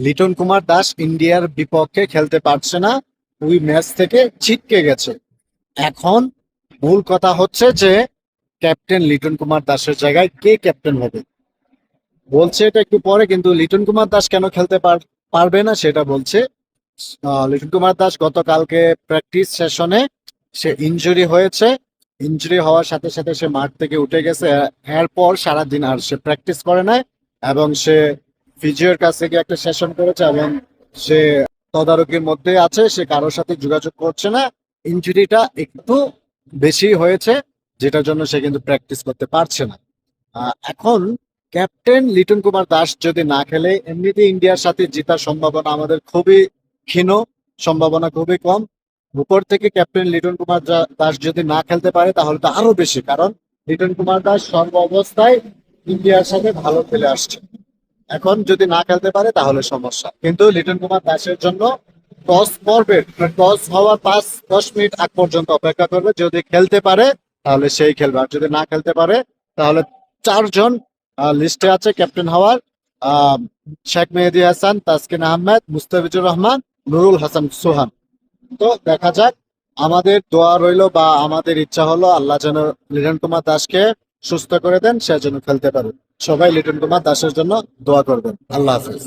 লিটন কুমার দাস ইন্ডিয়ার বিপক্ষে খেলতে পারছে না, ওই ম্যাচ থেকে ছিটকে গেছে। এখন মূল কথা হচ্ছে যে ক্যাপ্টেন লিটন কুমার দাসের জায়গায় কে ক্যাপ্টেন হবে। বলছে এটা একটু পরে, কিন্তু লিটন কুমার দাস কেন খেলতে পারবে না সেটা বলছে। লিটন কুমার দাস গতকালকে প্র্যাকটিস সেশনে সে ইনজুরি হয়েছে। ইনজুরি হওয়ার সাথে সাথে সে মাঠ থেকে উঠে গেছে। এরপর সারাদিন আর সে প্র্যাকটিস করে নাই, এবং সে ফিজিওর কাছ থেকে একটা সেশন করেছে, এবং সে তদারকির মধ্যে আছে, সে কারোর সাথে যোগাযোগ করছে না। ইনজুরিটা একটু বেশি হয়েছে, যেটার জন্য সে কিন্তু প্র্যাকটিস করতে পারছে না। এখন ক্যাপ্টেন লিটন কুমার দাস যদি না খেলে, এমনিতে ইন্ডিয়ার সাথে জেতার সম্ভাবনা আমাদের খুবই ক্ষীণ, সম্ভাবনা খুবই কম। উপর থেকে ক্যাপ্টেন লিটন কুমার দাস যদি না খেলতে পারে তাহলে তো আরো বেশি, কারণ লিটন কুমার দাস সর্ব অবস্থায় ইন্ডিয়ার সাথে ভালো খেলে আসছে। এখন যদি না খেলতে পারে তাহলে সমস্যা, কিন্তু লিটন কুমার দাসের জন্য টস পর্বে, টস হওয়ার 5-10 মিনিট আগ পর্যন্ত অপেক্ষা করবে। যদি খেলতে পারে তাহলে সেই খেলবে, আর যদি না খেলতে পারে তাহলে চারজন লিস্টে আছে ক্যাপ্টেন হওয়ার: আহ শেখ মেহেদী হাসান, তাসকিন আহমেদ, মুস্তাফিজুর রহমান, নুরুল হাসান সোহান। তো দেখা যাক, আমাদের দোয়া রইলো বা আমাদের ইচ্ছা হলো আল্লাহ যেন লিটন কুমার দাসকে সুস্থ করে দেন, সে যেন খেলতে পারে। সবাই লিটন কুমার দাসের জন্য দোয়া করবেন। আল্লাহ হাফেজ।